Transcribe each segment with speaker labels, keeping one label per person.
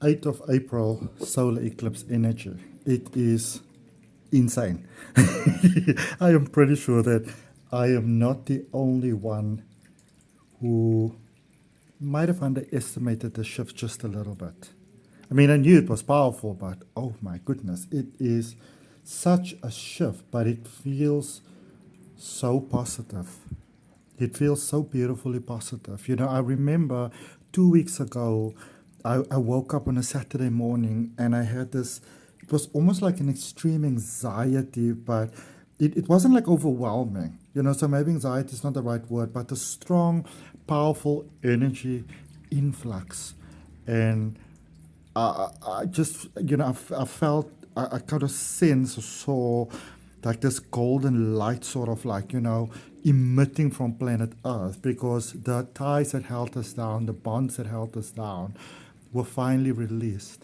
Speaker 1: 8th of April solar eclipse energy. It is insane. I am pretty sure that I am not the only one who might have underestimated the shift just a little bit. I mean, I knew it was powerful, but oh my goodness, it is such a shift, but it feels so positive. It feels so beautifully positive. You know, I remember 2 weeks ago, I woke up on a Saturday morning and I had this, it was almost like an extreme anxiety, but it wasn't like overwhelming, you know, so maybe anxiety is not the right word, but a strong, powerful energy influx. And I just, you know, I felt, I kind of sense or saw like this golden light sort of like, you know, emitting from planet Earth, because the ties that held us down, the bonds that held us down were finally released.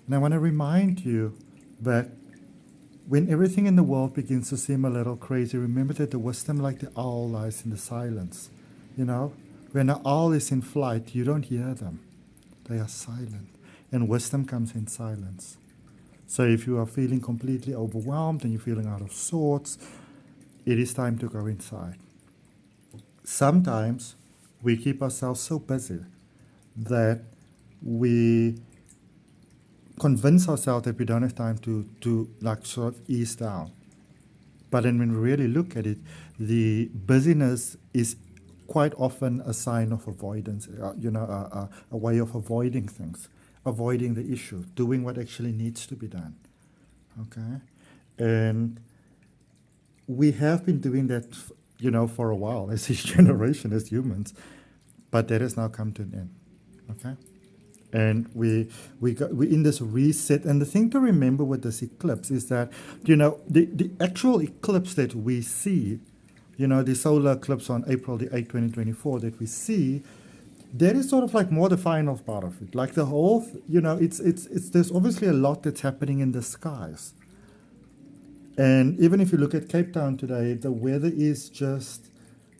Speaker 1: And I want to remind you that when everything in the world begins to seem a little crazy, remember that the wisdom like the owl lies in the silence. You know, when an owl is in flight, you don't hear them. They are silent. And wisdom comes in silence. So if you are feeling completely overwhelmed and you're feeling out of sorts, it is time to go inside. Sometimes we keep ourselves so busy that we convince ourselves that we don't have time to like sort of ease down. But then when we really look at it, the busyness is quite often a sign of avoidance, a way of avoiding things, avoiding the issue, doing what actually needs to be done. Okay? And we have been doing that, you know, for a while as this generation, as humans, but that has now come to an end. Okay? And we're in this reset. And the thing to remember with this eclipse is that, you know, the actual eclipse that we see, you know, the solar eclipse on April the 8th, 2024 that we see, that is sort of like more the final part of it. Like the whole, you know, it's there's obviously a lot that's happening in the skies. And even if you look at Cape Town today, the weather is just,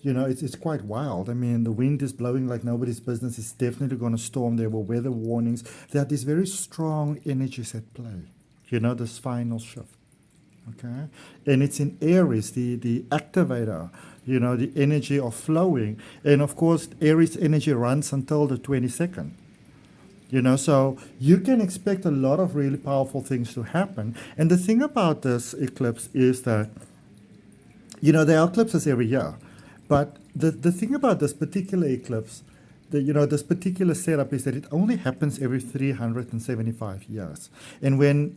Speaker 1: you know, it's quite wild. I mean, the wind is blowing like nobody's business. It's definitely going to storm. There were weather warnings. There are these very strong energies at play, you know, this final shift. Okay? And it's in Aries, the activator, you know, the energy of flowing. And of course, Aries energy runs until the 22nd. You know, so you can expect a lot of really powerful things to happen. And the thing about this eclipse is that, you know, there are eclipses every year. But the thing about this particular eclipse, this particular setup is that it only happens every 375 years. And when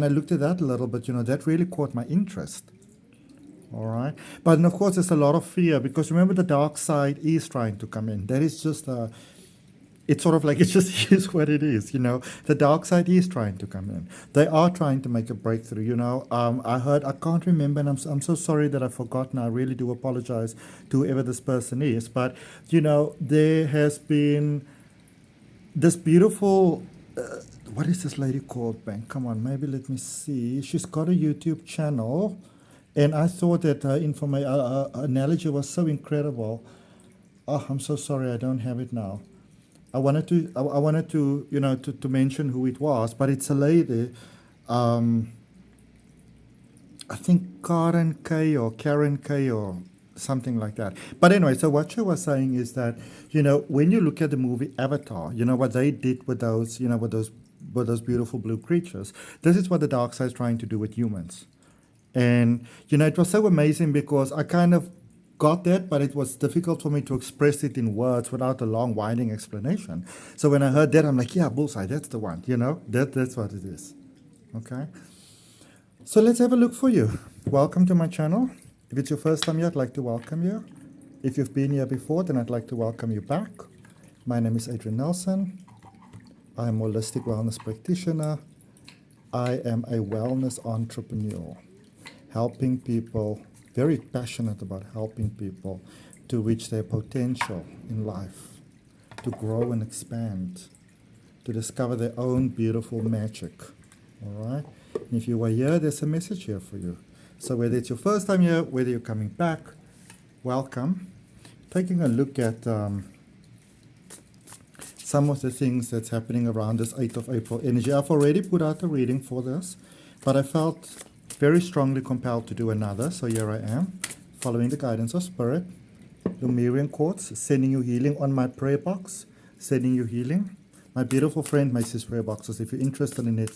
Speaker 1: I looked at that a little bit, you know, that really caught my interest. All right. But of course, there's a lot of fear because remember, the dark side is trying to come in. That is just it's sort of like it just is what it is, you know. The dark side is trying to come in. They are trying to make a breakthrough, you know. I can't remember, and I'm so sorry that I've forgotten. I really do apologize to whoever this person is. But, you know, there has been this beautiful, what is this lady called, Ben? Come on, maybe let me see. She's got a YouTube channel, and I thought that her analogy was so incredible. Oh, I'm so sorry, I don't have it now. I wanted to you know, to mention who it was, but it's a lady, I think Karen K or something like that. But anyway, so what she was saying is that, you know, when you look at the movie Avatar, you know, what they did with those, you know, with those beautiful blue creatures, this is what the dark side is trying to do with humans. And, you know, it was so amazing because I kind of got that, but it was difficult for me to express it in words without a long, winding explanation. So when I heard that, I'm like, yeah, bullseye, that's the one, you know, that's what it is. Okay? So let's have a look for you. Welcome to my channel. If it's your first time here, I'd like to welcome you. If you've been here before, then I'd like to welcome you back. My name is Adrian Nelson. I'm a holistic wellness practitioner. I am a wellness entrepreneur, helping people, very passionate about helping people to reach their potential in life, to grow and expand, to discover their own beautiful magic. All right? And if you are here, there's a message here for you. So whether it's your first time here, whether you're coming back, welcome. Taking a look at some of the things that's happening around this 8th of April energy. I've already put out a reading for this, but I felt very strongly compelled to do another. So here I am, following the guidance of Spirit. Lemurian quartz, sending you healing on my prayer box, sending you healing. My beautiful friend makes his prayer boxes. If you're interested in it,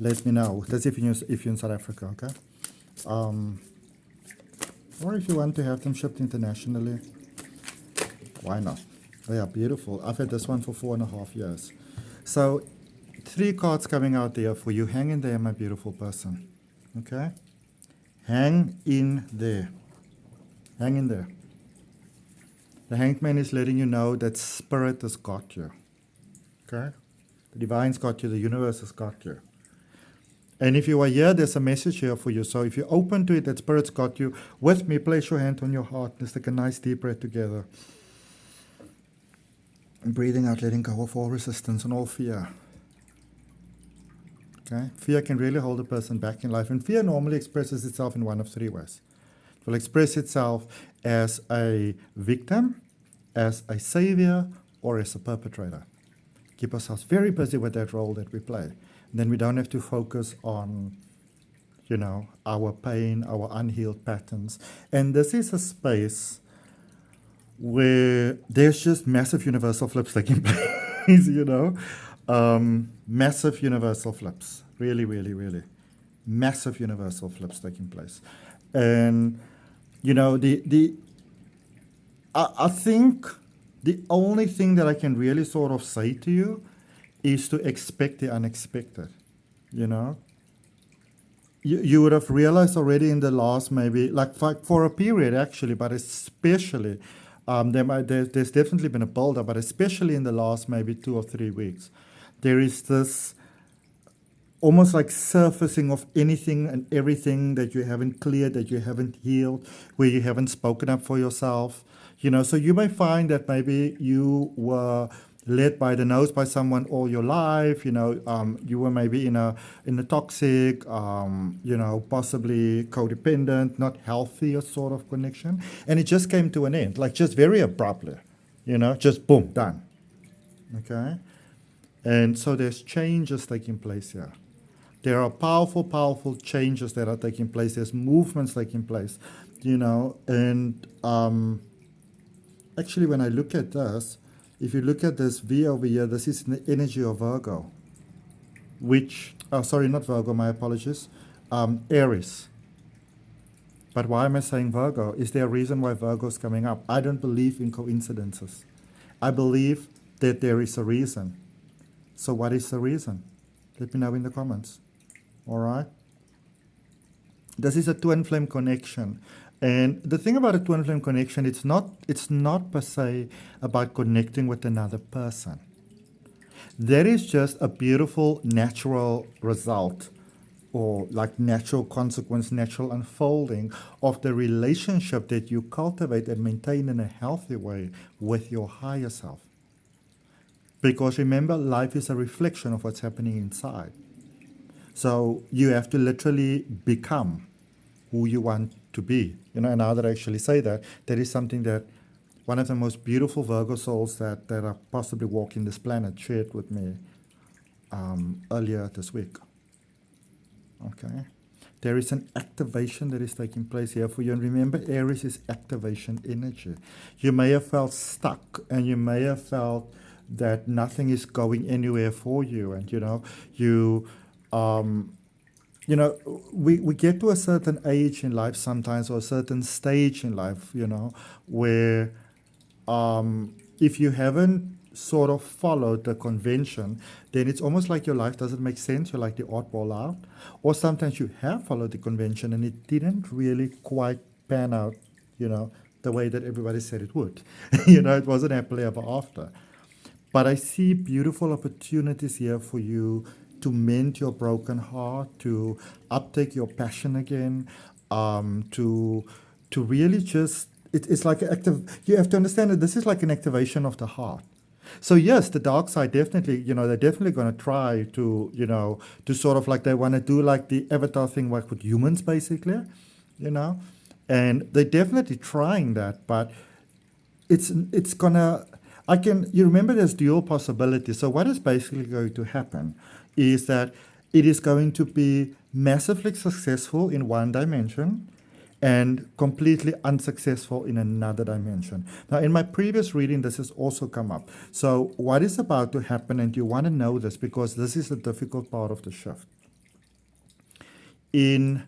Speaker 1: let me know. That's if you're in South Africa, okay? Or if you want to have them shipped internationally, why not? They are beautiful. I've had this one for 4.5 years. So 3 cards coming out there for you. Hang in there, my beautiful person. Okay? Hang in there. Hang in there. The Hanged Man is letting you know that Spirit has got you. Okay? The Divine's got you. The universe has got you. And if you are here, there's a message here for you. So if you're open to it, that Spirit's got you. With me, place your hand on your heart. Let's take a nice deep breath together. And breathing out, letting go of all resistance and all fear. Okay? Fear can really hold a person back in life. And fear normally expresses itself in one of 3 ways. It will express itself as a victim, as a savior, or as a perpetrator. Keep ourselves very busy with that role that we play. Then we don't have to focus on, our pain, our unhealed patterns. And this is a space where there's just massive universal flips taking place, massive universal flips. Really, really, really. Massive universal flips taking place. And, I think the only thing that I can really sort of say to you is to expect the unexpected, You would have realized already in the last maybe, like for a period actually, but especially, there's definitely been a build-up, but especially in the last maybe 2 or 3 weeks, there is this almost like surfacing of anything and everything that you haven't cleared, that you haven't healed, where you haven't spoken up for yourself. So you may find that maybe you were led by the nose by someone all your life. You were maybe in a toxic, possibly codependent, not healthy sort of connection, and it just came to an end, like just very abruptly, just boom, done. Okay, and so there's changes taking place here. There are powerful, powerful changes that are taking place. There's movements taking place, and actually when I look at this, if you look at this V over here, this is the energy of Virgo, not Virgo, my apologies, Aries. But why am I saying Virgo? Is there a reason why Virgo is coming up? I don't believe in coincidences. I believe that there is a reason. So what is the reason? Let me know in the comments. All right? This is a twin flame connection. And the thing about a twin flame connection, it's not per se about connecting with another person. That is just a beautiful natural result, or like natural consequence, natural unfolding of the relationship that you cultivate and maintain in a healthy way with your higher self. Because remember, life is a reflection of what's happening inside. So you have to literally become who you want to be. And now that I actually say that, that is something that one of the most beautiful Virgo souls that are possibly walking this planet shared with me earlier this week. Okay. There is an activation that is taking place here for you. And remember, Aries is activation energy. You may have felt stuck, and you may have felt that nothing is going anywhere for you. And, we get to a certain age in life sometimes, or a certain stage in life, where if you haven't sort of followed the convention, then it's almost like your life doesn't make sense. You're like the oddball out. Or sometimes you have followed the convention and it didn't really quite pan out, the way that everybody said it would. It wasn't happily ever after. But I see beautiful opportunities here for you to mend your broken heart, to uptake your passion again, to really just, it's like you have to understand that this is like an activation of the heart. So yes, the dark side definitely, they're definitely going to try to, to sort of like, they want to do like the avatar thing like with humans basically, and they're definitely trying that, but it's gonna, You remember there's dual possibility. So what is basically going to happen is that it is going to be massively successful in one dimension and completely unsuccessful in another dimension. Now, in my previous reading, this has also come up. So what is about to happen, and you want to know this because this is the difficult part of the shift. In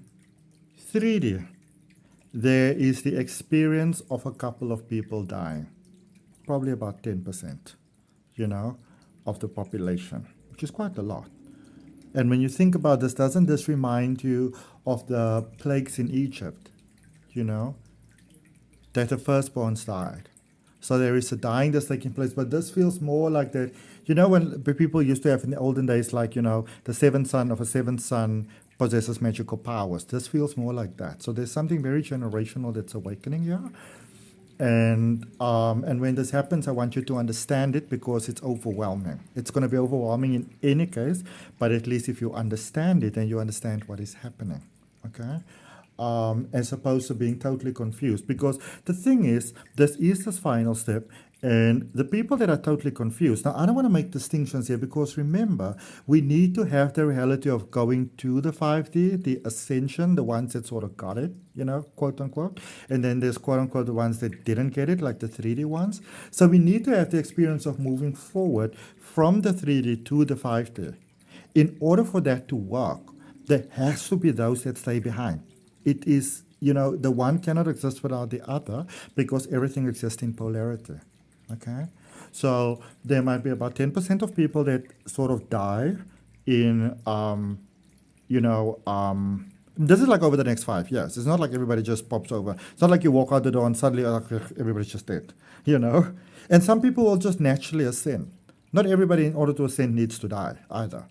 Speaker 1: 3D, there is the experience of a couple of people dying, probably about 10%, of the population, which is quite a lot. And when you think about this, doesn't this remind you of the plagues in Egypt, that the firstborns died? So there is a dying that's taking place, but this feels more like that, when people used to have in the olden days, like, the seventh son of a seventh son possesses magical powers. This feels more like that. So there's something very generational that's awakening here. And when this happens, I want you to understand it because it's overwhelming. It's going to be overwhelming in any case, but at least if you understand it, then you understand what is happening, okay? As opposed to being totally confused. Because the thing is, this is the final step, and the people that are totally confused, now I don't want to make distinctions here because remember, we need to have the reality of going to the 5D, the ascension, the ones that sort of got it, quote unquote, and then there's quote unquote the ones that didn't get it, like the 3D ones. So we need to have the experience of moving forward from the 3D to the 5D. In order for that to work, there has to be those that stay behind. It is, the one cannot exist without the other because everything exists in polarity. Okay, so there might be about 10% of people that sort of die in, this is like over the next 5 years. It's not like everybody just pops over. It's not like you walk out the door and suddenly everybody's just dead, And some people will just naturally ascend. Not everybody, in order to ascend, needs to die either,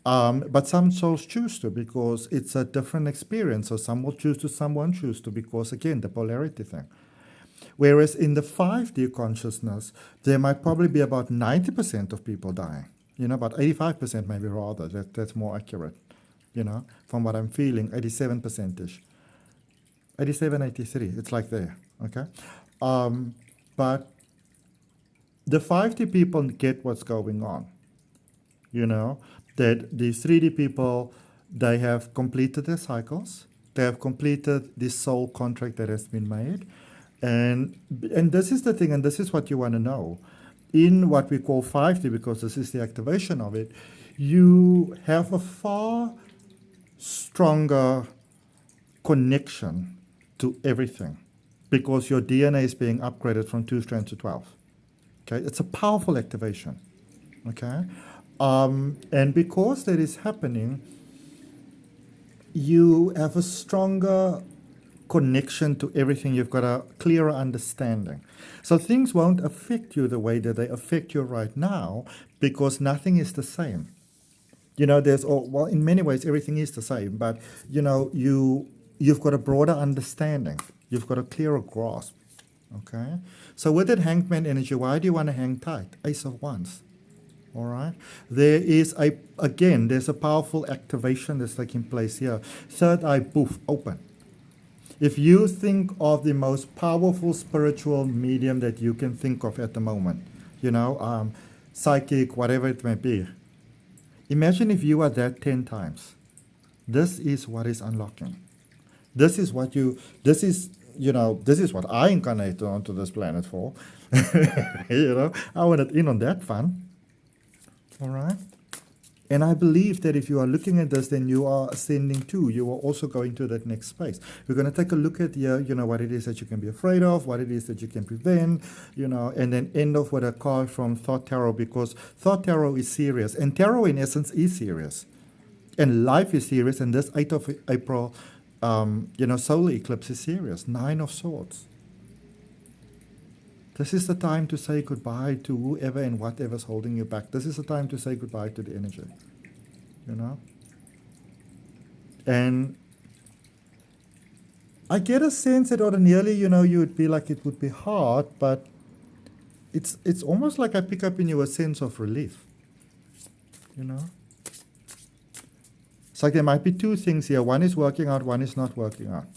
Speaker 1: but some souls choose to because it's a different experience. So some will choose to, some won't choose to because, again, the polarity thing. Whereas in the 5D consciousness, there might probably be about 90% of people dying. About 85% maybe rather. That's more accurate, from what I'm feeling, 87%-ish. 87, 83, it's like there, okay? But the 5D people get what's going on, that the 3D people, they have completed their cycles. They have completed the soul contract that has been made. And this is the thing, and this is what you want to know. In what we call 5D, because this is the activation of it, you have a far stronger connection to everything because your DNA is being upgraded from 2 strands to 12. Okay, it's a powerful activation. Okay, and because that is happening, you have a stronger connection to everything. You've got a clearer understanding. So things won't affect you the way that they affect you right now because nothing is the same. In many ways everything is the same, but you've got a broader understanding. You've got a clearer grasp. Okay? So with that hangman energy, why do you want to hang tight? Ace of Wands. All right? There's a powerful activation that's taking place here. Third eye, poof, open. If you think of the most powerful spiritual medium that you can think of at the moment, psychic, whatever it may be, imagine if you are that 10 times. This is what is unlocking. This is what I incarnated onto this planet for. I wanted in on that fun. All right? And I believe that if you are looking at this, then you are ascending too. You are also going to that next space. We're going to take a look at here, what it is that you can be afraid of, what it is that you can prevent, and then end off with a card from Thought Tarot, because Thought Tarot is serious. And Tarot, in essence, is serious. And life is serious. And this 8th of April, solar eclipse is serious. 9 of Swords. This is the time to say goodbye to whoever and whatever's holding you back. This is the time to say goodbye to the energy, And I get a sense that ordinarily, you would be like it would be hard, but it's almost like I pick up in you a sense of relief, It's like there might be 2 things here. One is working out, one is not working out.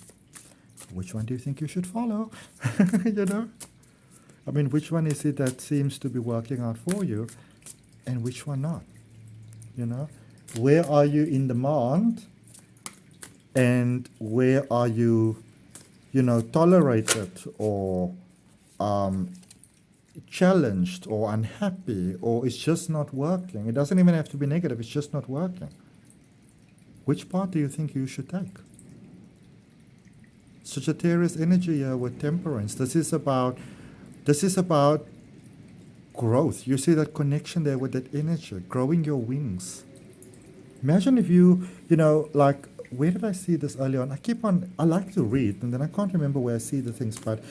Speaker 1: Which one do you think you should follow, I mean, which one is it that seems to be working out for you and which one not? You know, where are you in demand and where are you, you know, tolerated or challenged or unhappy, or it's just not working? It doesn't even have to be negative, it's just not working. Which part do you think you should take? Sagittarius energy here with temperance. This is about growth. You see that connection there with that energy, growing your wings. Imagine if you know, like, where did I see this earlier on? I like to read, and then I can't remember where I see the things, but,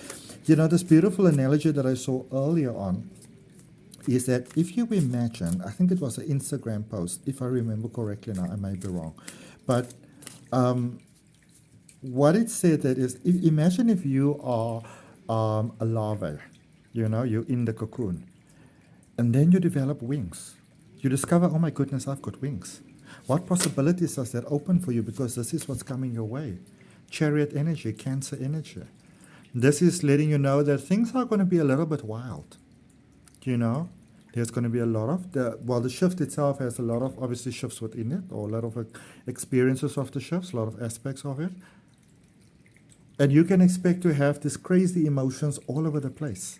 Speaker 1: you know, this beautiful analogy that I saw earlier on is that if you imagine, I think it was an Instagram post, if I remember correctly now, I may be wrong, but what it said that is, imagine if you are a larva, you know, you're in the cocoon, and then you develop wings. You discover, oh my goodness, I've got wings. What possibilities does that open for you? Because this is what's coming your way. Chariot energy, Cancer energy. This is letting you know that things are going to be a little bit wild. You know, there's going to be a lot of, the shift itself has a lot of, obviously, shifts within it, or a lot of experiences of the shifts, a lot of aspects of it. And you can expect to have these crazy emotions all over the place.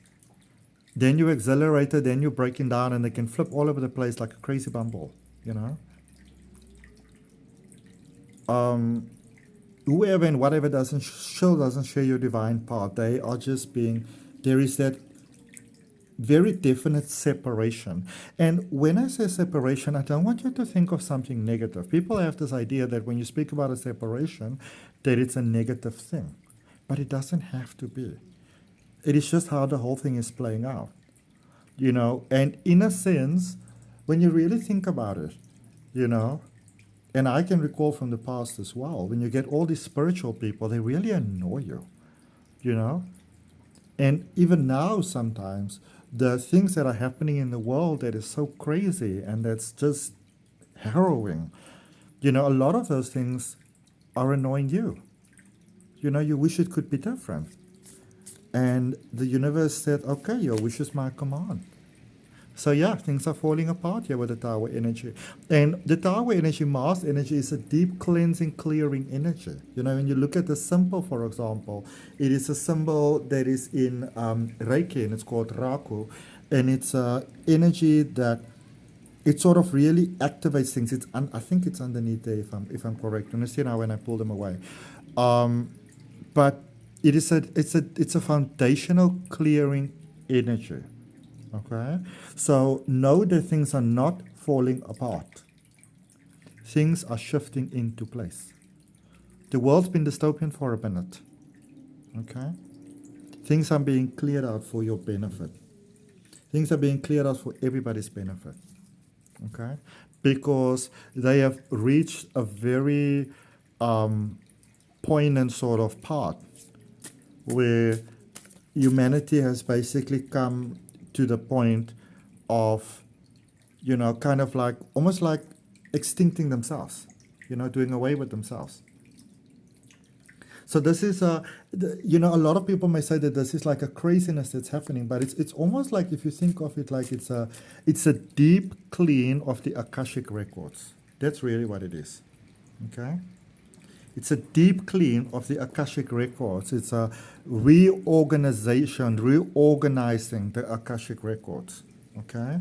Speaker 1: Then you accelerate it, then you're breaking down, and they can flip all over the place like a crazy bumble, you know. Whoever and whatever doesn't share your divine path, they are just being, there is that very definite separation. And when I say separation, I don't want you to think of something negative. People have this idea that when you speak about a separation, that it's a negative thing. But it doesn't have to be. It is just how the whole thing is playing out. You know, and in a sense, when you really think about it, you know, and I can recall from the past as well, when you get all these spiritual people, they really annoy you, you know? And even now, sometimes, the things that are happening in the world that is so crazy and that's just harrowing, you know, a lot of those things are annoying you. You know, you wish it could be different. And the universe said, okay, your wish is my command. So yeah, things are falling apart here with the Tower energy. And the Tower energy, Mars energy, is a deep cleansing, clearing energy. You know, when you look at the symbol, for example, it is a symbol that is in Reiki, and it's called Raku. And it's energy that it sort of really activates things. It's I think it's underneath there, if I'm correct. You see now when I pull them away. But it's a foundational clearing energy. Okay, so know that things are not falling apart. Things are shifting into place. The world's been dystopian for a minute. Okay, things are being cleared out for your benefit. Things are being cleared out for everybody's benefit. Okay, because they have reached a very poignant sort of part where humanity has basically come to the point of, you know, kind of like, almost like extincting themselves, you know, doing away with themselves. So this is, you know, a lot of people may say that this is like a craziness that's happening, but it's almost like, if you think of it like it's a deep clean of the Akashic records. That's really what it is, okay? It's a deep clean of the Akashic records. It's a reorganization, reorganizing the Akashic records, okay?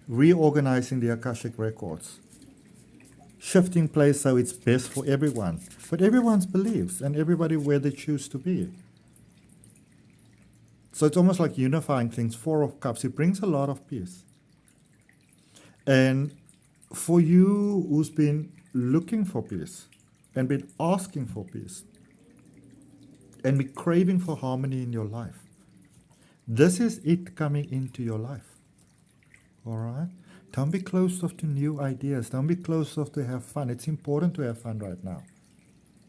Speaker 1: Reorganizing the Akashic records. Shifting place so it's best for everyone, but everyone's beliefs and everybody where they choose to be. So it's almost like unifying things. Four of Cups, it brings a lot of peace. And for you who's been looking for peace and been asking for peace and be craving for harmony in your life, this is it coming into your life. All right? Don't be closed off to new ideas. Don't be closed off to have fun. It's important to have fun right now.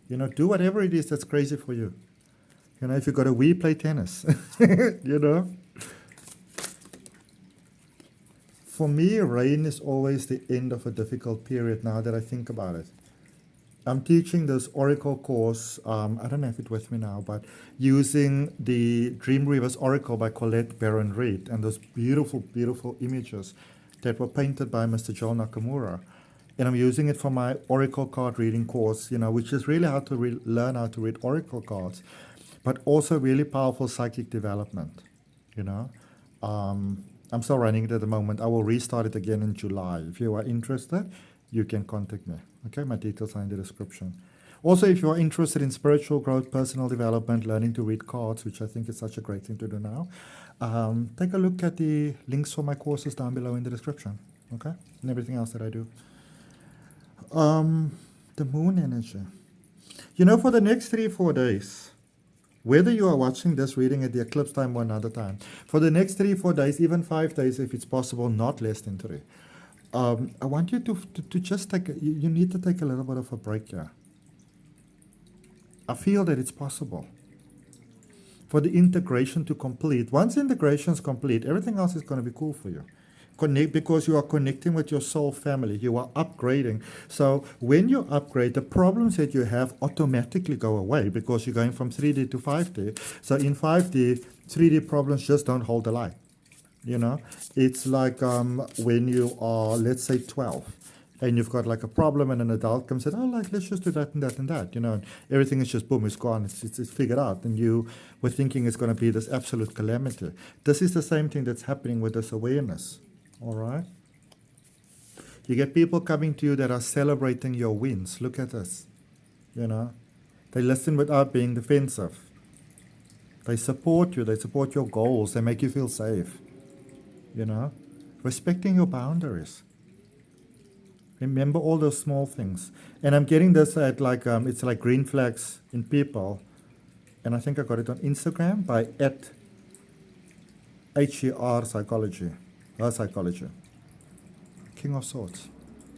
Speaker 1: You know, do whatever it is that's crazy for you. You know, if you've got a Wii, play tennis. You know? For me, rain is always the end of a difficult period now that I think about it. I'm teaching this Oracle course, I don't have it with me now, but using the Dream Reverse Oracle by Colette Baron Reed, and those beautiful, beautiful images that were painted by Mr. Joel Nakamura. And I'm using it for my Oracle card reading course, which is really how to learn how to read Oracle cards, but also really powerful psychic development, you know. I'm still running it at the moment. I will restart it again in July. If you are interested, you can contact me. Okay, my details are in the description. Also, if you are interested in spiritual growth, personal development, learning to read cards, which I think is such a great thing to do now, take a look at the links for my courses down below in the description. Okay, and everything else that I do. The moon energy. For the next 3-4 days, whether you are watching this reading at the eclipse time or another time, for the next 3-4 days, even 5 days if it's possible, not less than 3, I want you to just you need to take a little bit of a break here. I feel that it's possible for the integration to complete. Once integration is complete, everything else is going to be cool for you. Because you are connecting with your soul family. You are upgrading. So when you upgrade, the problems that you have automatically go away because you're going from 3D to 5D. So in 5D, 3D problems just don't hold the light. It's like when you are, let's say, 12. And you've got like a problem, and an adult comes and says, let's just do that and that and that, and everything is just boom, it's gone, it's figured out, and you were thinking it's going to be this absolute calamity. This is the same thing that's happening with this awareness, all right? You get people coming to you that are celebrating your wins. Look at this, They listen without being defensive. They support you, they support your goals, they make you feel safe, Respecting your boundaries. Remember all those small things. And I'm getting this at it's like green flags in people. And I think I got it on Instagram by @HER Psychology. Her Psychology. King of Swords.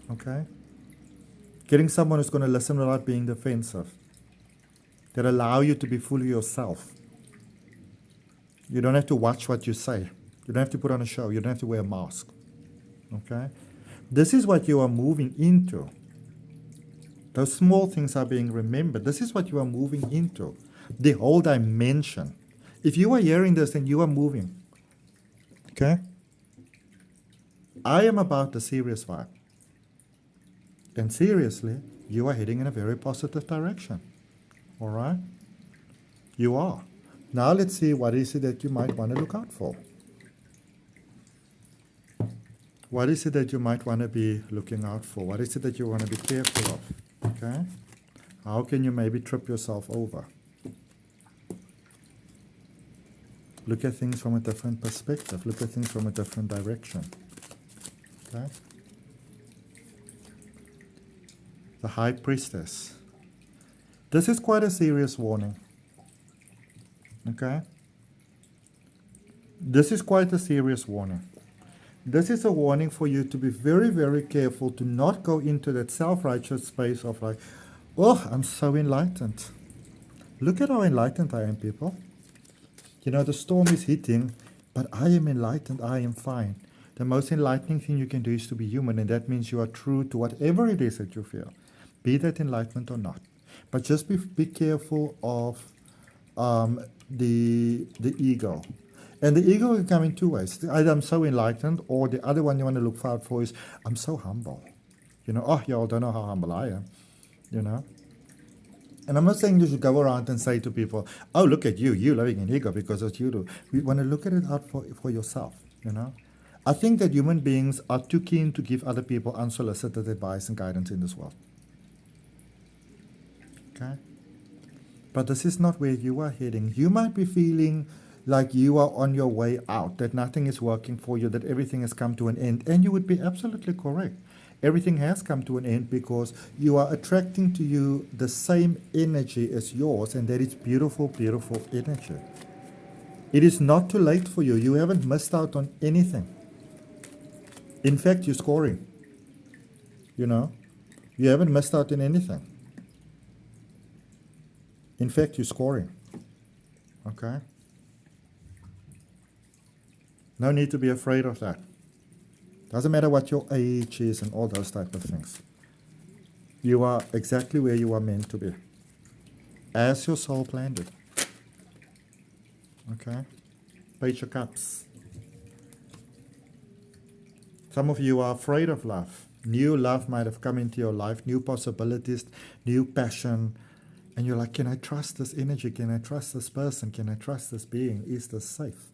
Speaker 1: Okay? Getting someone who's going to listen without being defensive. That allow you to be fully yourself. You don't have to watch what you say. You don't have to put on a show. You don't have to wear a mask. Okay? This is what you are moving into. Those small things are being remembered. This is what you are moving into. The whole dimension. If you are hearing this, then you are moving. Okay? I am about the serious vibe. And seriously, you are heading in a very positive direction. All right? You are. Now let's see what is it that you might want to look out for. What is it that you might want to be looking out for? What is it that you want to be careful of? Okay? How can you maybe trip yourself over? Look at things from a different perspective. Look at things from a different direction. Okay? The High Priestess. This is quite a serious warning. Okay? This is quite a serious warning. This is a warning for you to be very, very careful to not go into that self-righteous space of I'm so enlightened. Look at how enlightened I am, people. The storm is hitting, but I am enlightened, I am fine. The most enlightening thing you can do is to be human, and that means you are true to whatever it is that you feel, be that enlightenment or not. But just be careful of the ego. And the ego can come in two ways. Either I'm so enlightened, or the other one you want to look out for is, I'm so humble. Y'all don't know how humble I am. And I'm not saying you should go around and say to people, oh, look at you living in ego because it's you do. We want to look at it out for yourself, I think that human beings are too keen to give other people unsolicited advice and guidance in this world. Okay? But this is not where you are heading. You might be feeling like you are on your way out, that nothing is working for you, that everything has come to an end. And you would be absolutely correct. Everything has come to an end because you are attracting to you the same energy as yours, and that is beautiful, beautiful energy. It is not too late for you. You haven't missed out on anything. In fact, you're scoring. You haven't missed out on anything. In fact, you're scoring. Okay? No need to be afraid of that. Doesn't matter what your age is and all those type of things. You are exactly where you are meant to be, as your soul planned it. Okay? Page of Cups. Some of you are afraid of love. New love might have come into your life, new possibilities, new passion. And you're like, can I trust this energy? Can I trust this person? Can I trust this being? Is this safe?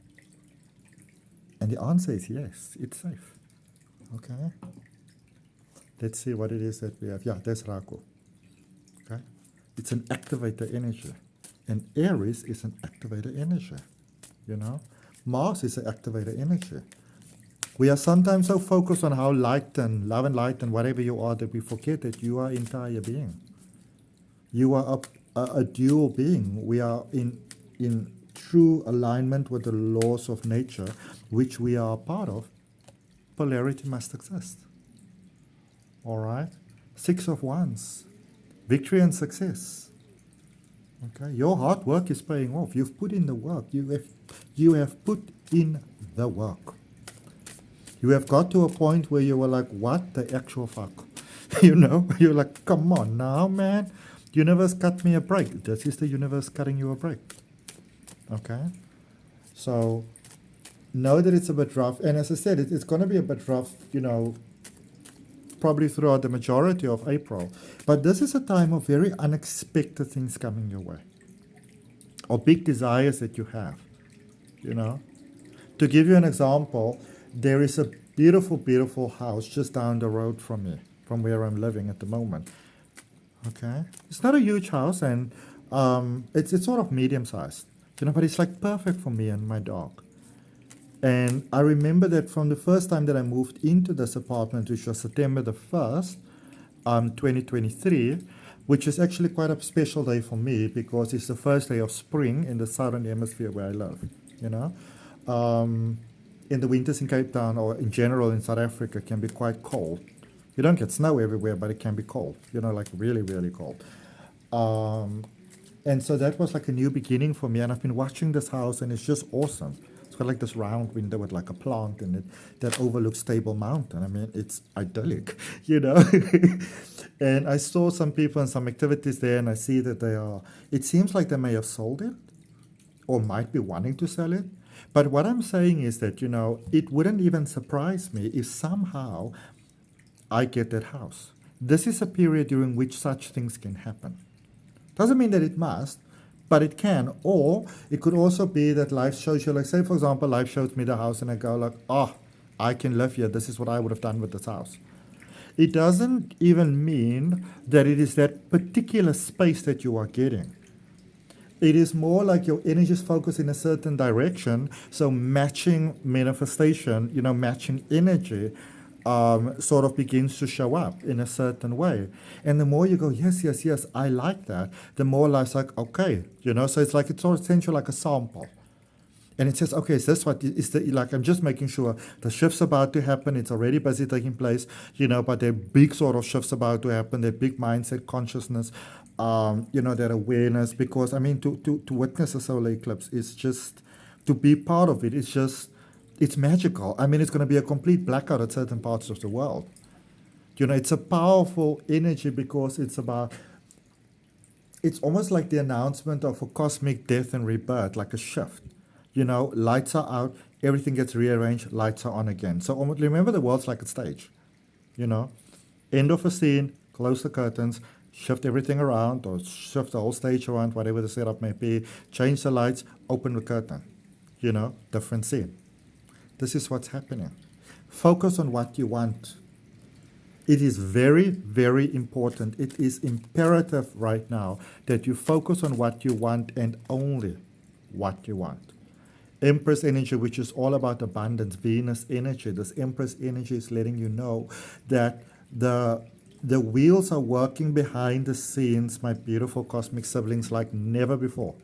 Speaker 1: And the answer is yes, it's safe. Okay? Let's see what it is that we have. Yeah, there's Raku. Okay? It's an activator energy. And Aries is an activator energy. You know? Mars is an activator energy. We are sometimes so focused on how light and love and light and whatever you are that we forget that you are entire being. You are a dual being. We are in true alignment with the laws of nature, which we are a part of. Polarity must exist. All right? 6 of Wands. Victory and success. Okay? Your hard work is paying off. You've put in the work. You have put in the work. You have got to a point where you were like, what the actual fuck? You know? You're like, come on now, man. Universe cut me a break. This is the universe cutting you a break. Okay? So, know that it's a bit rough. And as I said, it's going to be a bit rough, you know, probably throughout the majority of April. But this is a time of very unexpected things coming your way. Or big desires that you have, you know. To give you an example, there is a beautiful, beautiful house just down the road from me, from where I'm living at the moment. Okay? It's not a huge house, and it's sort of medium-sized, you know, but it's like perfect for me and my dog. And I remember that from the first time that I moved into this apartment, which was September the 1st, 2023, which is actually quite a special day for me because it's the first day of spring in the southern hemisphere where I live, you know. In the winters in Cape Town or in general in South Africa can be quite cold. You don't get snow everywhere, but it can be cold, you know, like really, really cold. And so that was like a new beginning for me, and I've been watching this house, and it's just awesome. It's got like this round window with like a plant in it that overlooks Table Mountain. I mean, it's idyllic, you know. And I saw some people and some activities there, and I see that it seems like they may have sold it or might be wanting to sell it. But what I'm saying is that, you know, it wouldn't even surprise me if somehow I get that house. This is a period during which such things can happen. Doesn't mean that it must, but it can. Or it could also be that life shows you, like say for example, life shows me the house and I go like, oh, I can live here. This is what I would have done with this house. It doesn't even mean that it is that particular space that you are getting. It is more like your energy is focused in a certain direction. So matching manifestation, you know, matching energy sort of begins to show up in a certain way. And the more you go, yes, yes, yes, I like that, the more life's like, okay, you know, so it's like, it's sort of essentially like a sample. And it says, okay, is this what is the, like, I'm just making sure the shift's about to happen. It's already busy taking place, you know, but there are big sort of shifts about to happen. That big mindset, consciousness, you know, that awareness. Because, I mean, to witness a solar eclipse is just, to be part of it, it's just, it's magical. I mean, it's going to be a complete blackout at certain parts of the world. You know, it's a powerful energy because it's about, it's almost like the announcement of a cosmic death and rebirth, like a shift. You know, lights are out, everything gets rearranged, lights are on again. So remember, the world's like a stage. You know, end of a scene, close the curtains, shift everything around, or shift the whole stage around, whatever the setup may be, change the lights, open the curtain. You know, different scene. This is what's happening. Focus on what you want. It is very, very important. It is imperative right now that you focus on what you want and only what you want. Empress energy, which is all about abundance, Venus energy. This Empress energy is letting you know that the wheels are working behind the scenes, my beautiful cosmic siblings, like never before.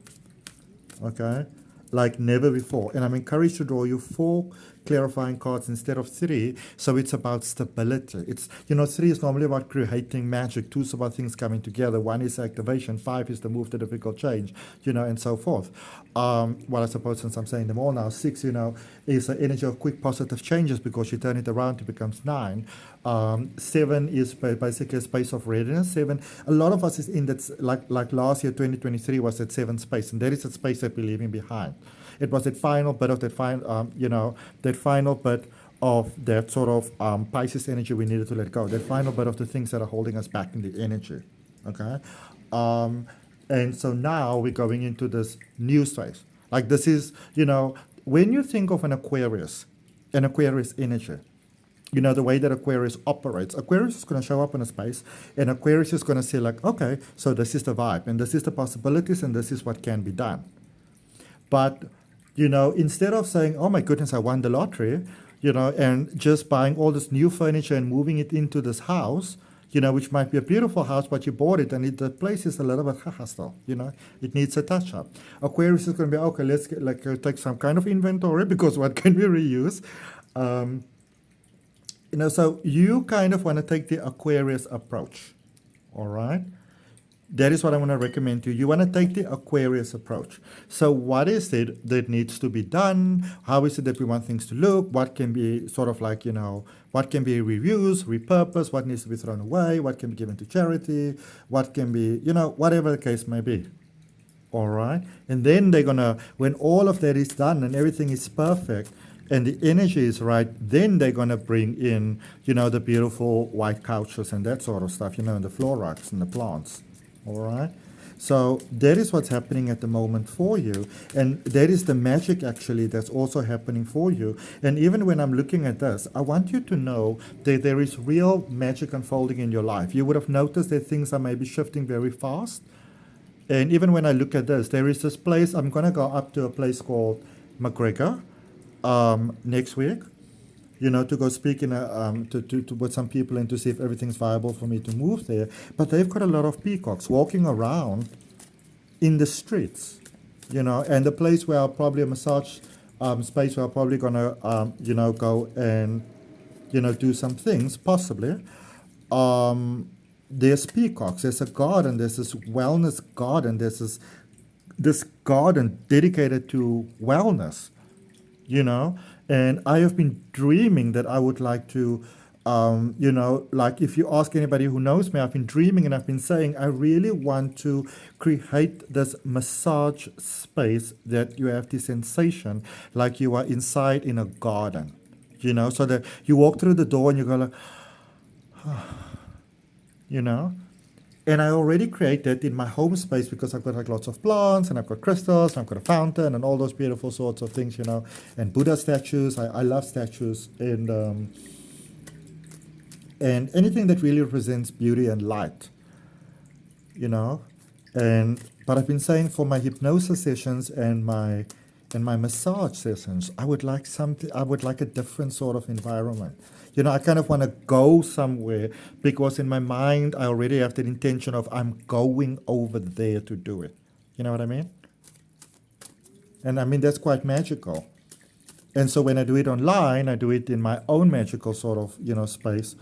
Speaker 1: Okay? Like never before. And I'm encouraged to draw you 4 clarifying cards instead of 3. So it's about stability. It's, you know, 3 is normally about creating magic. 2 is about things coming together. 1 is activation. 5 is the move to difficult change, you know, and so forth. Well, I suppose since I'm saying them all now, 6, you know, is the energy of quick positive changes because you turn it around, it becomes 9. 7 is basically a space of readiness. 7, a lot of us is in that, like last year, 2023 was that 7 space, and that is that space that we're leaving behind. It was that final bit of that final, you know, that final bit of that sort of Pisces energy we needed to let go. That final bit of the things that are holding us back in the energy. Okay, and so now we're going into this new space. Like this is, you know, when you think of an Aquarius energy, you know, the way that Aquarius operates. Aquarius is going to show up in a space, and Aquarius is going to say like, okay, so this is the vibe, and this is the possibilities, and this is what can be done. But, you know, instead of saying, oh my goodness, I won the lottery, you know, and just buying all this new furniture and moving it into this house, you know, which might be a beautiful house, but you bought it, and the place is a little bit hostile, you know, it needs a touch-up. Aquarius is going to be, okay, let's get, like, take some kind of inventory, because what can we reuse? You know, so you kind of want to take the Aquarius approach, all right? That is what I want to recommend to you. You want to take the Aquarius approach. So what is it that needs to be done? How is it that we want things to look? What can be sort of like, you know, what can be reused, repurposed? What needs to be thrown away? What can be given to charity? What can be, you know, whatever the case may be. All right? And then they're going to, when all of that is done and everything is perfect, and the energy is right, then they're going to bring in, you know, the beautiful white couches and that sort of stuff, you know, and the floor rugs and the plants. All right? So that is what's happening at the moment for you. And that is the magic, actually, that's also happening for you. And even when I'm looking at this, I want you to know that there is real magic unfolding in your life. You would have noticed that things are maybe shifting very fast. And even when I look at this, there is this place, I'm going to go up to a place called McGregor next week, you know, to go speak in to with some people and to see if everything's viable for me to move there. But they've got a lot of peacocks walking around in the streets, you know, and the place where I'll probably a massage space where I'm probably going to, you know, go and, you know, do some things, possibly. There's peacocks, there's a garden, there's this wellness garden, there's this garden dedicated to wellness, you know, and I have been dreaming that I would like to, you know, like if you ask anybody who knows me, I've been dreaming and I've been saying I really want to create this massage space that you have the sensation like you are inside in a garden, you know, so that you walk through the door and you go like, you know. And I already create that in my home space because I've got like lots of plants and I've got crystals and I've got a fountain and all those beautiful sorts of things, you know, and Buddha statues. I love statues and anything that really represents beauty and light, you know. But I've been saying for my hypnosis sessions and my massage sessions, I would like a different sort of environment. You know, I kind of want to go somewhere because in my mind, I already have that intention of I'm going over there to do it. You know what I mean? And I mean, that's quite magical. And so when I do it online, I do it in my own magical sort of, you know, space.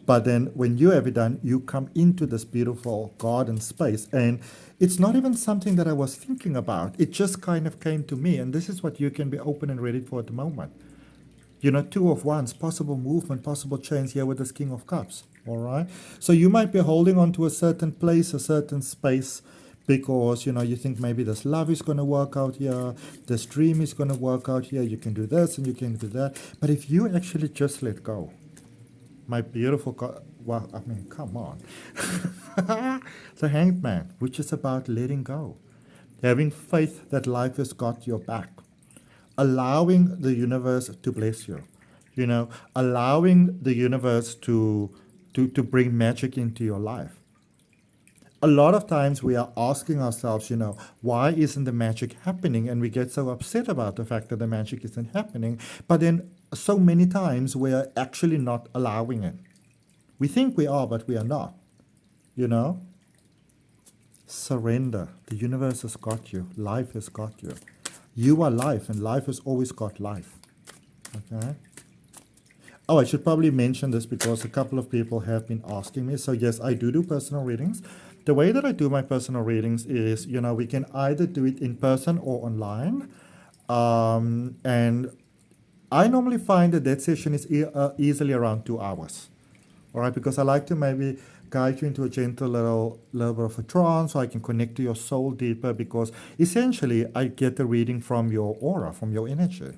Speaker 1: But then when you have it done, you come into this beautiful garden space. And it's not even something that I was thinking about. It just kind of came to me. And this is what you can be open and ready for at the moment. You know, 2 of Wands, possible movement, possible change here with this King of Cups, all right? So you might be holding on to a certain place, a certain space, because, you know, you think maybe this love is going to work out here, this dream is going to work out here, you can do this and you can do that. But if you actually just let go, my beautiful, well, I mean, come on. The Hanged Man, which is about letting go, having faith that life has got your back. Allowing the universe to bless you, you know, allowing the universe to bring magic into your life. A lot of times we are asking ourselves, you know, why isn't the magic happening? And we get so upset about the fact that the magic isn't happening. But then so many times we are actually not allowing it. We think we are, but we are not, you know. Surrender. The universe has got you. Life has got you. You are life, and life has always got life. Okay. Oh, I should probably mention this because a couple of people have been asking me. So yes, I do personal readings. The way that I do my personal readings is, we can either do it in person or online. And I normally find that session is easily around 2 hours. All right, because I like to maybe guide you into a gentle little bit of a trance so I can connect to your soul deeper, because essentially I get the reading from your aura, from your energy.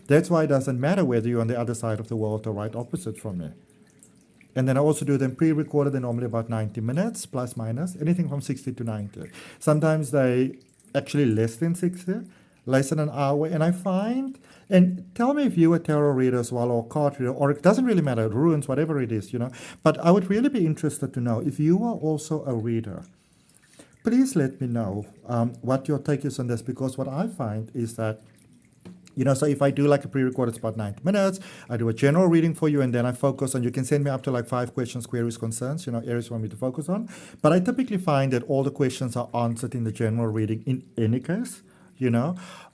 Speaker 1: That's why it doesn't matter whether you're on the other side of the world or right opposite from me. And then I also do them pre-recorded. They're normally about 90 minutes, plus minus, anything from 60 to 90. Sometimes they actually less than 60, less than an hour. And I find, and tell me if you're a tarot reader as well, or card reader, or it doesn't really matter, runes, whatever it is, But I would really be interested to know if you are also a reader. Please let me know what your take is on this, because what I find is that so if I do like a pre-record, it's about 90 minutes. I do a general reading for you, and then I focus on, you can send me up to like 5 questions, queries, concerns, areas you want me to focus on. But I typically find that all the questions are answered in the general reading in any case,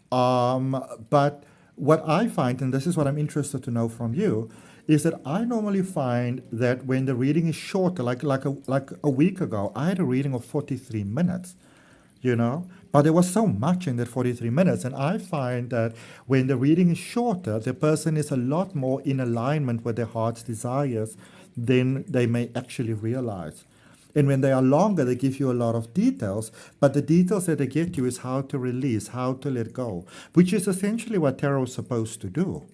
Speaker 1: But what I find, and this is what I'm interested to know from you, is that I normally find that when the reading is shorter, like a week ago, I had a reading of 43 minutes. But there was so much in that 43 minutes. And I find that when the reading is shorter, the person is a lot more in alignment with their heart's desires than they may actually realize. And when they are longer, they give you a lot of details, but the details that they get you is how to release, how to let go, which is essentially what tarot is supposed to do.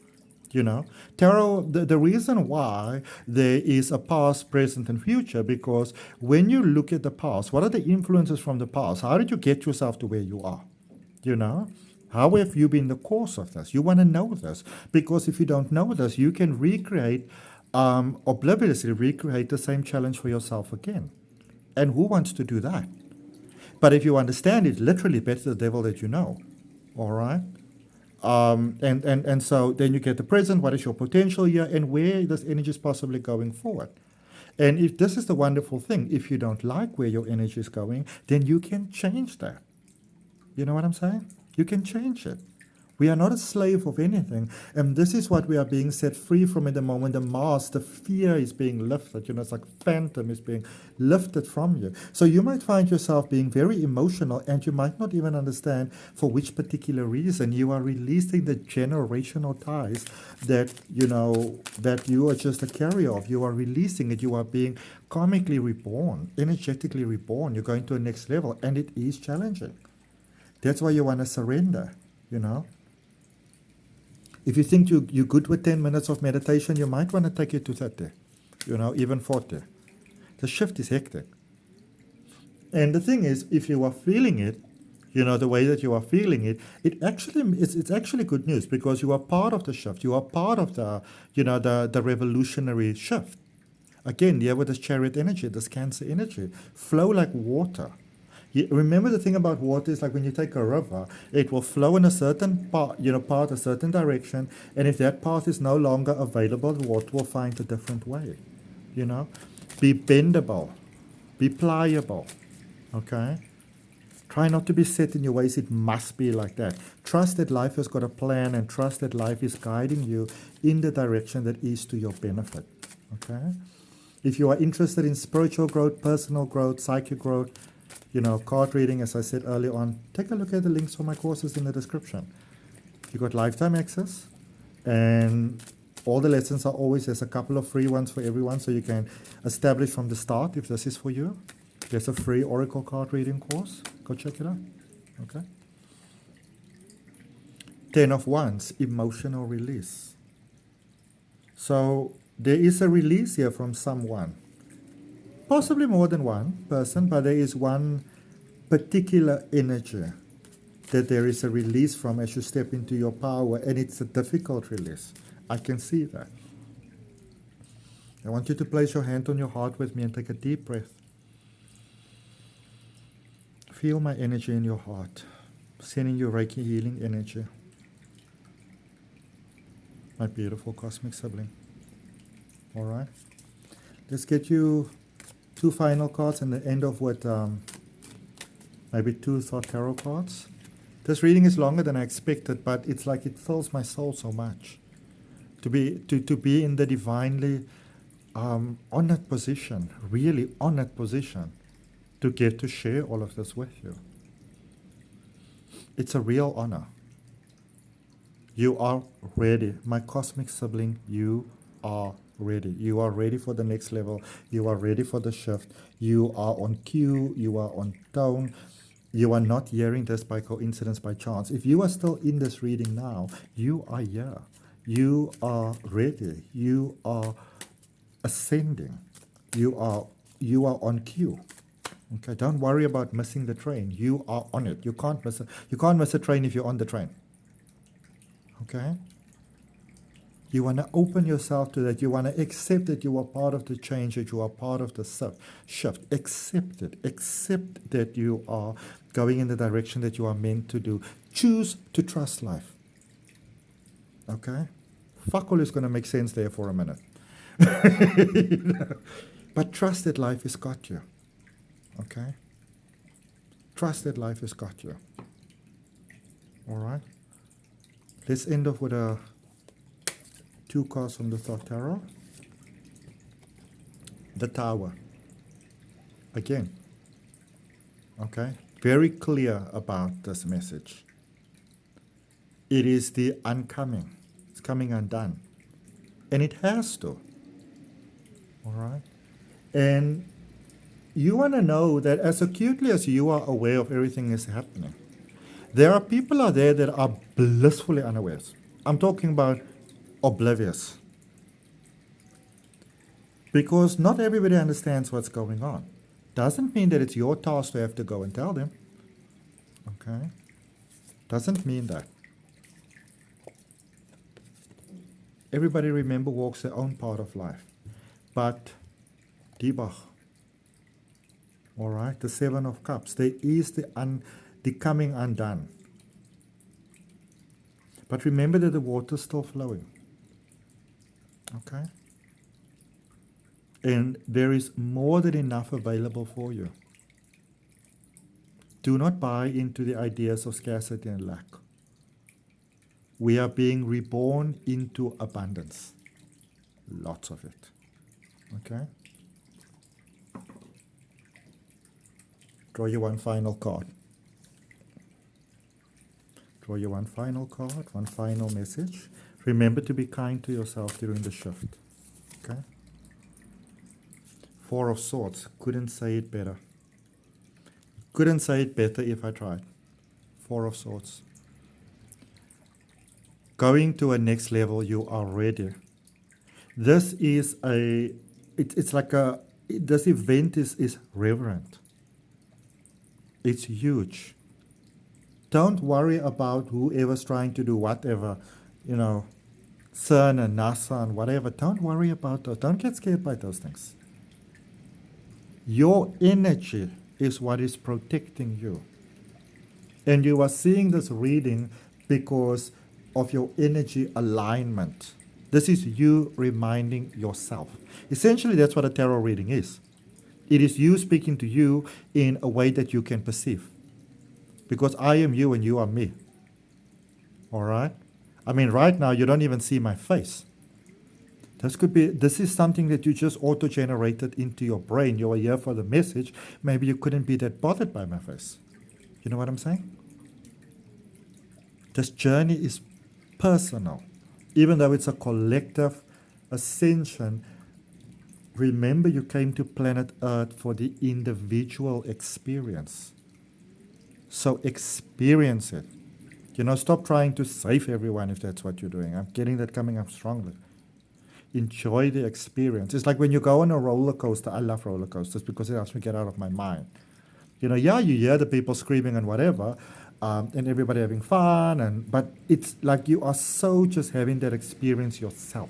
Speaker 1: Tarot, the reason why there is a past, present, and future, because when you look at the past, what are the influences from the past? How did you get yourself to where you are? How have you been the cause of this? You want to know this, because if you don't know this, you can recreate, obliviously recreate the same challenge for yourself again. And who wants to do that? But if you understand it, literally better the devil that you know. All right? And so then you get the present, what is your potential here, and where this energy is possibly going forward. And if this is the wonderful thing, if you don't like where your energy is going, then you can change that. You know what I'm saying? You can change it. We are not a slave of anything. And this is what we are being set free from in the moment. The mask, the fear is being lifted. It's like phantom is being lifted from you. So you might find yourself being very emotional, and you might not even understand for which particular reason. You are releasing the generational ties that, that you are just a carrier of. You are releasing it. You are being karmically reborn, energetically reborn. You're going to a next level, and it is challenging. That's why you want to surrender, If you think you're good with 10 minutes of meditation, you might want to take it to 30, even 40. The shift is hectic. And the thing is, if you are feeling it, the way that you are feeling it, it's actually good news, because you are part of the shift. You are part of the revolutionary shift. Again, here with this chariot energy, this Cancer energy, flow like water. Remember, the thing about water is like when you take a river, it will flow in a certain part, a certain direction, and if that path is no longer available, the water will find a different way. Be bendable, be pliable, okay? Try not to be set in your ways. It must be like that. Trust that life has got a plan, and trust that life is guiding you in the direction that is to your benefit, okay? If you are interested in spiritual growth, personal growth, psychic growth, card reading, as I said earlier on, take a look at the links for my courses in the description. You got lifetime access, and all the lessons are always, there's a couple of free ones for everyone, so you can establish from the start if this is for you. There's a free Oracle card reading course. Go check it out. Okay. 10 of Wands, emotional release. So there is a release here from someone. Possibly more than one person, but there is one particular energy that there is a release from as you step into your power, and it's a difficult release. I can see that. I want you to place your hand on your heart with me and take a deep breath. Feel my energy in your heart, sending you Reiki healing energy. My beautiful cosmic sibling. All right. Let's get you 2 final cards and the end of with maybe 2 thought tarot cards. This reading is longer than I expected, but it's like it fills my soul so much. to be in the divinely honored position, really honored position, to get to share all of this with you. It's a real honor. You are ready. My cosmic sibling, you are ready. You are ready for the next level. You are ready for the shift. You are on cue. You are on tone. You are not hearing this by coincidence, by chance. If you are still in this reading now, you are here. You are ready. You are ascending. You are on cue. Okay, don't worry about missing the train. You are on it. You can't miss it. You can't miss a train if you're on the train. Okay? You want to open yourself to that. You want to accept that you are part of the change, that you are part of the shift. Accept it. Accept that you are going in the direction that you are meant to do. Choose to trust life. Okay? Fuck all is going to make sense there for a minute. But trust that life has got you. Okay? Trust that life has got you. All right? Let's end off with a 2 cards from the Thought Tarot. The Tower. Again. Okay? Very clear about this message. It is the oncoming. It's coming undone. And it has to. All right? And you want to know that as acutely as you are aware of everything that's happening, there are people out there that are blissfully unaware. I'm talking about oblivious. Because not everybody understands what's going on. Doesn't mean that it's your task to have to go and tell them. Okay? Doesn't mean that. Everybody, remember, walks their own part of life. But, Dibach. All right, the 7 of Cups. There is the coming undone. But remember that the water's still flowing. Okay? And there is more than enough available for you. Do not buy into the ideas of scarcity and lack. We are being reborn into abundance. Lots of it. Okay? Draw you one final card. Draw you one final card, one final message. Remember to be kind to yourself during the shift. Okay? 4 of Swords. Couldn't say it better. Couldn't say it better if I tried. 4 of Swords. Going to a next level, you are ready. This is it's like this event is reverent. It's huge. Don't worry about whoever's trying to do whatever, CERN and NASA and whatever. Don't worry about those. Don't get scared by those things. Your energy is what is protecting you. And you are seeing this reading because of your energy alignment. This is you reminding yourself. Essentially, that's what a tarot reading is. It is you speaking to you in a way that you can perceive. Because I am you and you are me. All right? I mean, right now, you don't even see my face. This is something that you just auto-generated into your brain. You are here for the message. Maybe you couldn't be that bothered by my face. You know what I'm saying? This journey is personal. Even though it's a collective ascension, remember you came to planet Earth for the individual experience. So experience it. Stop trying to save everyone if that's what you're doing. I'm getting that coming up strongly. Enjoy the experience. It's like when you go on a roller coaster. I love roller coasters because it helps me get out of my mind. You hear the people screaming and whatever, and everybody having fun, but it's like you are so just having that experience yourself.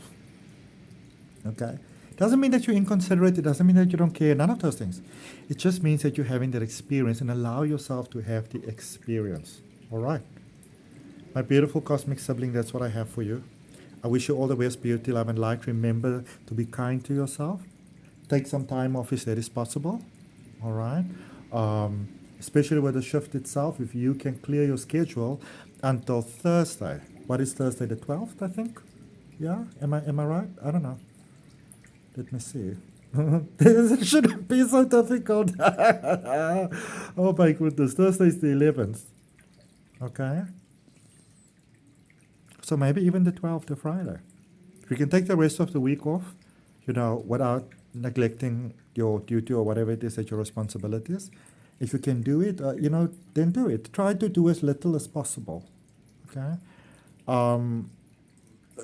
Speaker 1: Okay? Doesn't mean that you're inconsiderate. It doesn't mean that you don't care. None of those things. It just means that you're having that experience and allow yourself to have the experience. All right? My beautiful cosmic sibling, that's what I have for you. I wish you all the best, beauty, love, and light. Remember to be kind to yourself. Take some time off if that is possible. All right? Especially with the shift itself, if you can clear your schedule until Thursday. What is Thursday, the 12th, I think? Yeah? Am I right? I don't know. Let me see. It shouldn't be so difficult. Oh my goodness. Thursday is the 11th. Okay? So maybe even the 12th, the Friday. If you can take the rest of the week off, without neglecting your duty or whatever it is that your responsibility is, if you can do it, then do it. Try to do as little as possible. Okay?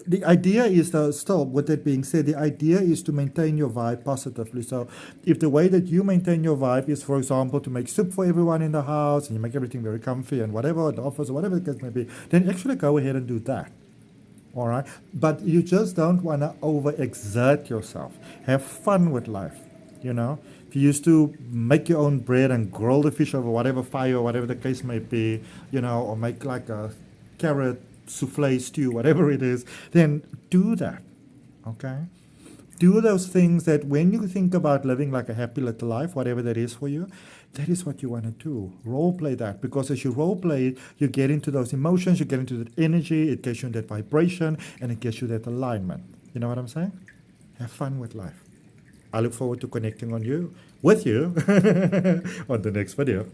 Speaker 1: The idea is, though, still, with that being said, the idea is to maintain your vibe positively. So if the way that you maintain your vibe is, for example, to make soup for everyone in the house and you make everything very comfy and whatever, the office or whatever the case may be, then actually go ahead and do that. All right? But you just don't want to overexert yourself. Have fun with life, If you used to make your own bread and grill the fish over whatever fire or whatever the case may be, or make like a carrot souffle stew, whatever it is, then do that, okay? Do those things that when you think about living like a happy little life, whatever that is for you, that is what you want to do. Role play that, because as you role play it, you get into those emotions, you get into that energy, it gets you in that vibration, and it gets you that alignment. You know what I'm saying? Have fun with life. I look forward to connecting with you on the next video.